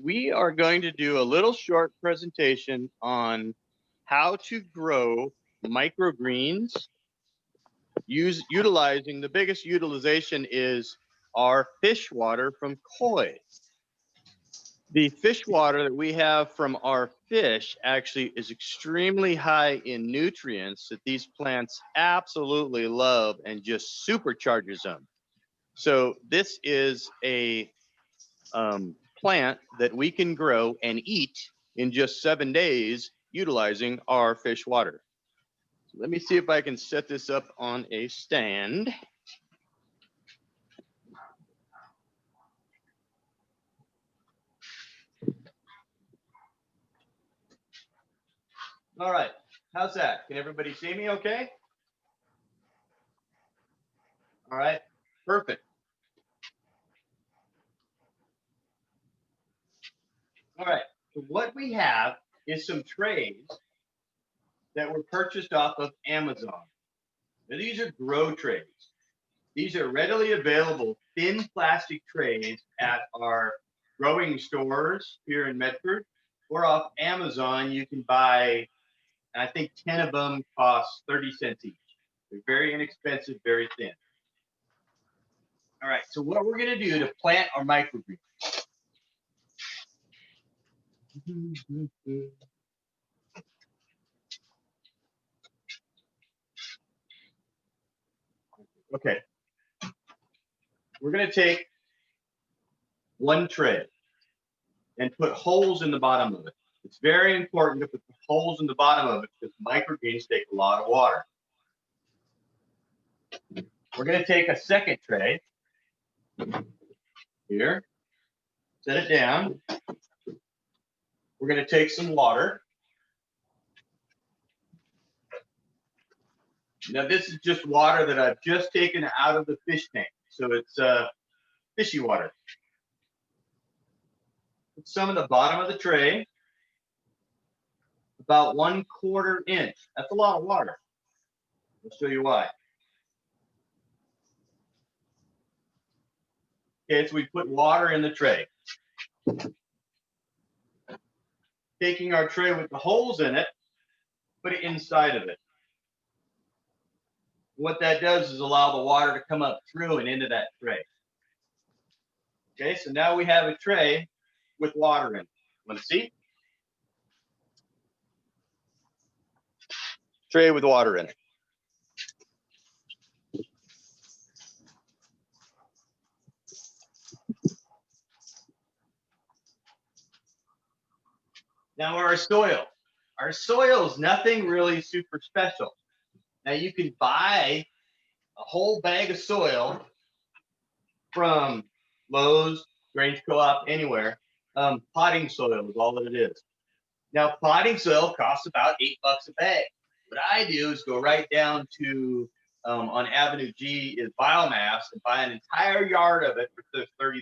we are going to do a little short presentation on how to grow microgreens utilizing the biggest utilization is our fish water from koi. The fish water that we have from our fish actually is extremely high in nutrients that these plants absolutely love and just supercharges them. So this is a plant that we can grow and eat in just 7 days utilizing our fish water. So let me see if I can set this up on a stand. All right, how's that? Can everybody see me okay? All right, perfect. All right, so what we have is some trays that were purchased off of Amazon. Now, these are grow trays. These are readily available thin plastic trays at our growing stores here in Medford, or off Amazon. You can buy, I think 10 of them cost 30 cents each. They're very inexpensive, very thin. All right, so what we're going to do to plant our microgreens. Okay, we're going to take one tray and put holes in the bottom of it. It's very important to put the holes in the bottom of it because microgreens take a lot of water. We're going to take a second tray here, set it down. We're going to take some water. Now this is just water that I've just taken out of the fish tank. So it's fishy water. Put some in the bottom of the tray, about 1/4 inch. That's a lot of water. I'll show you why. Okay, so we put water in the tray. Taking our tray with the holes in it, put it inside of it. What that does is allow the water to come up through and into that tray. Okay, so now we have a tray with water in it. Want to see? Tray with water in it. Now our soil is nothing really super special. Now you can buy a whole bag of soil from Lowe's, Grange Co-op, anywhere. Potting soil is all that it is. Now potting soil costs about $8 a bag. What I do is go right down to on Avenue G is biomass and buy an entire yard of it for $30.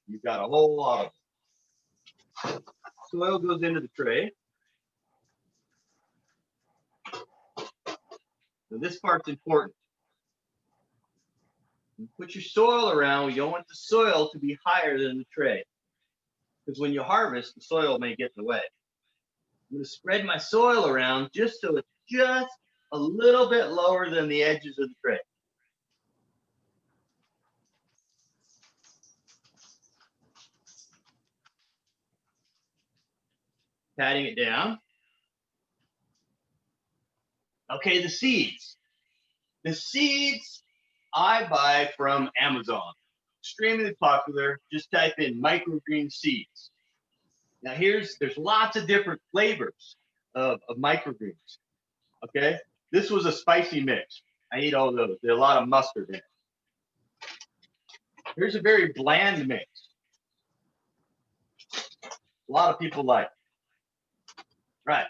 You've got a whole lot of it. Soil goes into the tray. So this part's important. You put your soil around, you don't want the soil to be higher than the tray. Because when you harvest, the soil may get in the way. I'm going to spread my soil around just so it's just a little bit lower than the edges of the tray. Patting it down. Okay, the seeds. The seeds I buy from Amazon. Extremely popular. Just type in microgreen seeds. Now there's lots of different flavors of microgreens. Okay, this was a spicy mix. I eat all those. There's a lot of mustard in it. Here's a very bland mix. A lot of people like. Right.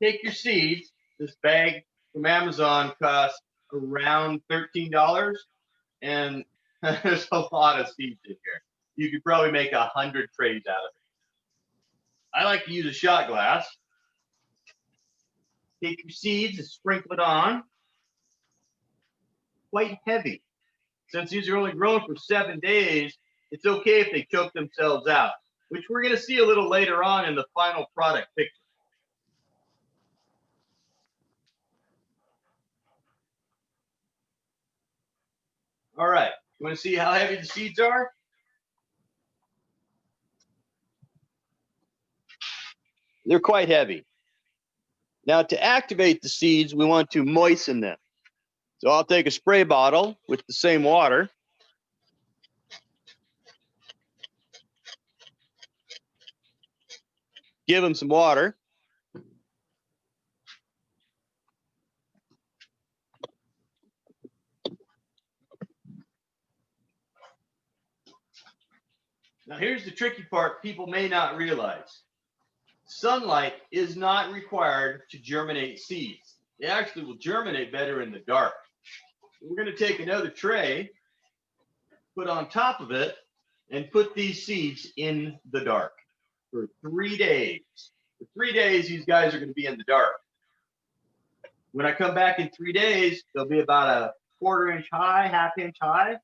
Take your seeds. This bag from Amazon costs around $13, and there's a lot of seeds in here. You could probably make 100 trays out of it. I like to use a shot glass. Take your seeds and sprinkle it on. Quite heavy. Since these are only grown for 7 days, it's okay if they choke themselves out. which we're going to see a little later on in the final product picture. All right, you want to see how heavy the seeds are? They're quite heavy. Now, to activate the seeds, we want to moisten them. So I'll take a spray bottle with the same water. Give them some water. Now, here's the tricky part people may not realize. Sunlight is not required to germinate seeds. They actually will germinate better in the dark. We're going to take another tray, put on top of it, and put these seeds in the dark for 3 days. For 3 days, these guys are going to be in the dark. When I come back in 3 days, they'll be about a 1/4 inch high, 1/2 inch high,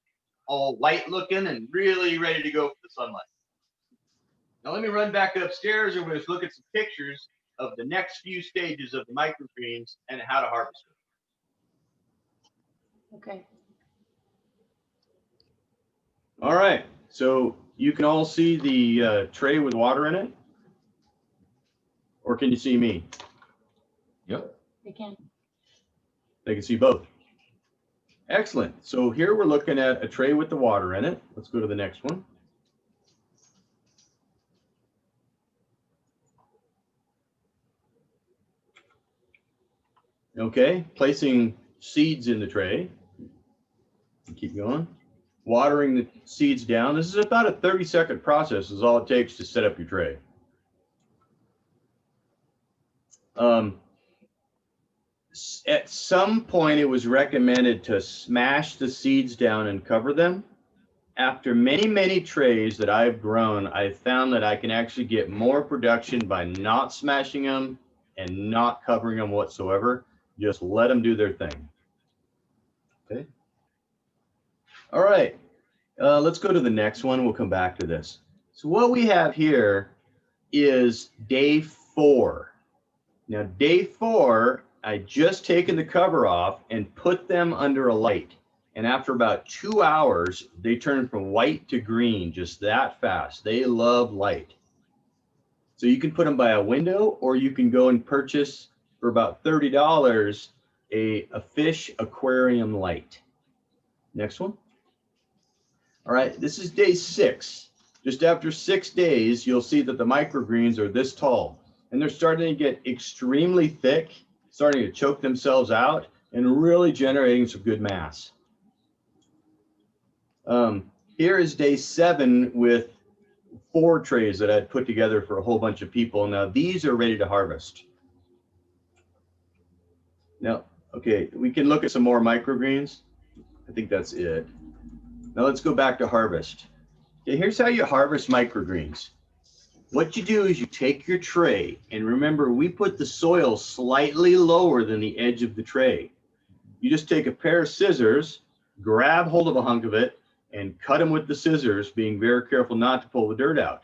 all white looking and really ready to go for the sunlight. Now let me run back upstairs and we'll just look at some pictures of the next few stages of the microgreens and how to harvest them. Okay. All right, so you can all see the tray with water in it? Or can you see me? Yep. They can. They can see both. Excellent. So here we're looking at a tray with the water in it. Let's go to the next one. Okay, placing seeds in the tray. Keep going. Watering the seeds down. This is about a 30-second process is all it takes to set up your tray. At some point, it was recommended to smash the seeds down and cover them. After many, many trays that I've grown, I found that I can actually get more production by not smashing them and not covering them whatsoever. Just let them do their thing. Okay. All right. Let's go to the next one. We'll come back to this. So what we have here is day 4. Now, day 4, I just taken the cover off and put them under a light. And after about 2 hours, they turn from white to green just that fast. They love light. So you can put them by a window, or you can go and purchase for about $30 a fish aquarium light. Next one. All right, this is day 6. Just after 6 days, you'll see that the microgreens are this tall, and they're starting to get extremely thick, starting to choke themselves out, and really generating some good mass. Here is day 7 with 4 trays that I'd put together for a whole bunch of people. Now these are ready to harvest. Now, okay, we can look at some more microgreens. I think that's it. Now let's go back to harvest. Okay, here's how you harvest microgreens. What you do is you take your tray, and remember, we put the soil slightly lower than the edge of the tray. You just take a pair of scissors, grab hold of a hunk of it, and cut them with the scissors, being very careful not to pull the dirt out.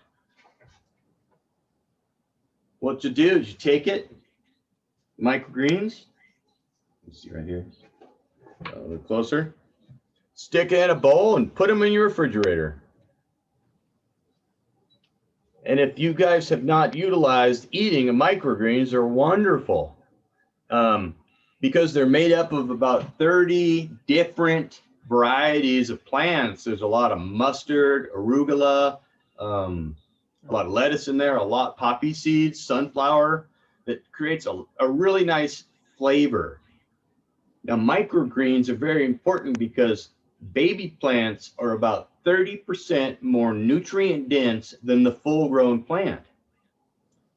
What you do is you take it, microgreens, let's see right here, a little closer, stick it in a bowl and put them in your refrigerator. And if you guys have not utilized eating microgreens, they're wonderful because they're made up of about 30 different varieties of plants. There's a lot of mustard, arugula, a lot of lettuce in there, a lot poppy seeds, sunflower, that creates a really nice flavor. Now, microgreens are very important because baby plants are about 30% more nutrient dense than the full-grown plant,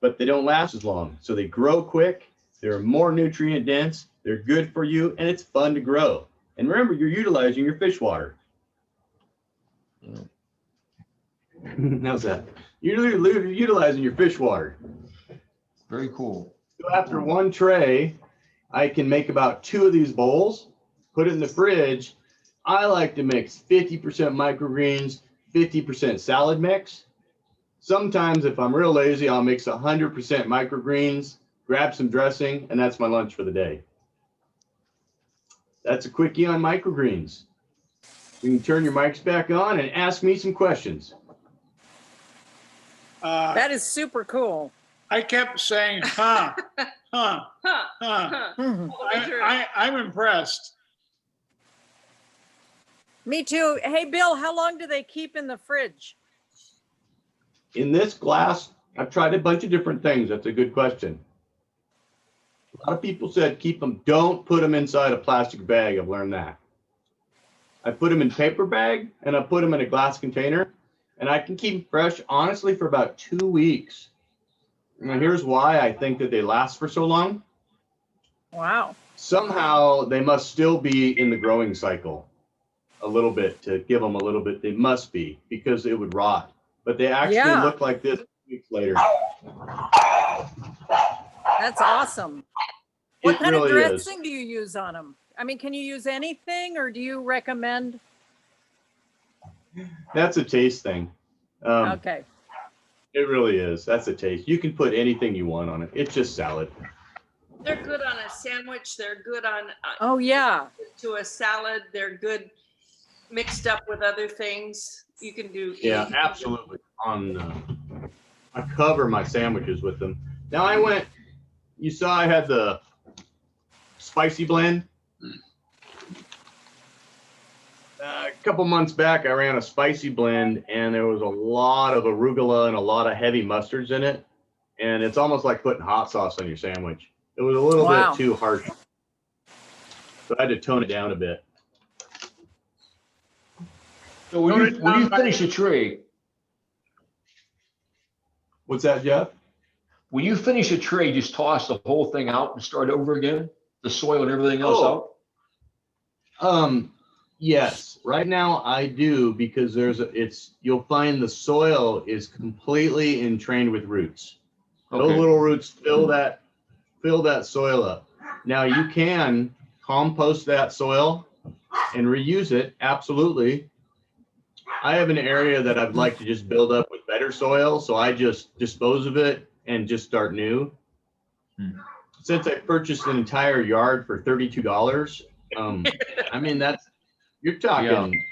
but they don't last as long. So they grow quick, they're more nutrient dense, they're good for you, and it's fun to grow. And remember, you're utilizing your fish water. How's that? You're utilizing your fish water. Very cool. So after 1 tray, I can make about 2 of these bowls, put it in the fridge. I like to mix 50% microgreens, 50% salad mix. Sometimes if I'm real lazy, I'll mix 100% microgreens, grab some dressing, and that's my lunch for the day. That's a quickie on microgreens. You can turn your mics back on and ask me some questions. That is super cool. I kept saying, huh, huh, Huh. huh. All the way through. I'm impressed. Me too. Hey, Bill, how long do they keep in the fridge? In this glass, I've tried a bunch of different things. That's a good question. A lot of people said keep them, don't put them inside a plastic bag. I've learned that. I put them in paper bag and I put them in a glass container, and I can keep them fresh, honestly, for about 2 weeks. And here's why I think that they last for so long. Wow. Somehow they must still be in the growing cycle a little bit to give them a little bit. They must be, because it would rot. But they actually Yeah. look like this weeks later. That's awesome. What It kind really of is. dressing do you use on them? I mean, can you use anything, or do you recommend? That's a taste thing. Okay. It really is. That's a taste. You can put anything you want on it. It's just salad. They're good on a sandwich. They're good on Oh, yeah. to a salad. They're good mixed up with other things. You can do. Yeah, absolutely. I cover my sandwiches with them. Now you saw I had the spicy blend. A couple months back, I ran a spicy blend, and there was a lot of arugula and a lot of heavy mustards in it. And it's almost like putting hot sauce on your sandwich. It was a little Wow. bit too harsh. So I had to tone it down a bit. So when you finish a tray, What's that, Jeff? when you finish a tray, just toss the whole thing out and start over again? The soil and everything else Oh. out? Yes, right now I do, because you'll find the soil is completely entrained with roots. Those Okay. little roots fill that soil up. Now you can compost that soil and reuse it. Absolutely. I have an area that I'd like to just build up with better soil, so I just dispose of it and just start new. Since I purchased an entire yard for $32, I mean, you're talking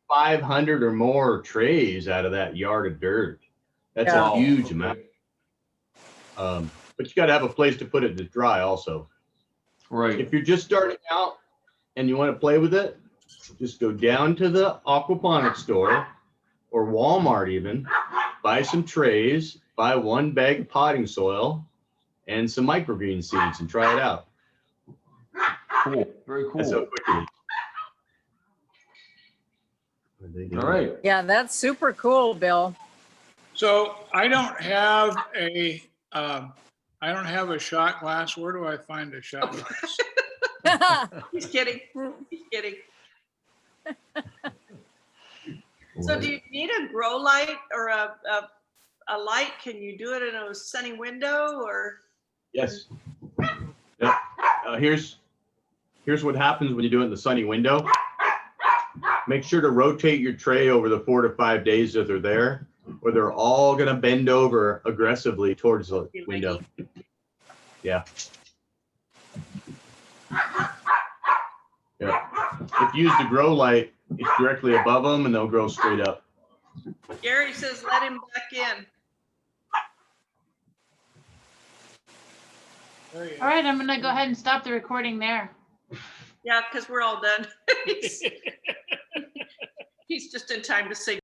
500 or more trays out of that yard of dirt. That's Yeah. a huge amount. But you got to have a place to put it to dry also. Right. If you're just starting out and you want to play with it, just go down to the aquaponics store or Walmart even, buy some trays, buy 1 bag of potting soil and some microgreen seeds and try it out. Cool. Very That's how cool. quick it is. All right. Yeah, that's super cool, Bill. So I don't have a shot glass. Where do I find a shot glass? He's kidding. He's kidding. So do you need a grow light or a light? Can you do it in a sunny window or? Yes. Yeah. Here's what happens when you do it in the sunny window. Make sure to rotate your tray over the 4 to 5 days that they're there, or they're all gonna bend over aggressively towards the window. Yeah. Yeah. If you use the grow light, it's directly above them and they'll grow straight up. Gary says, let him back in. There you All right, I'm gonna go ahead and stop the recording there. Yeah, because we're all done. He's just in time to say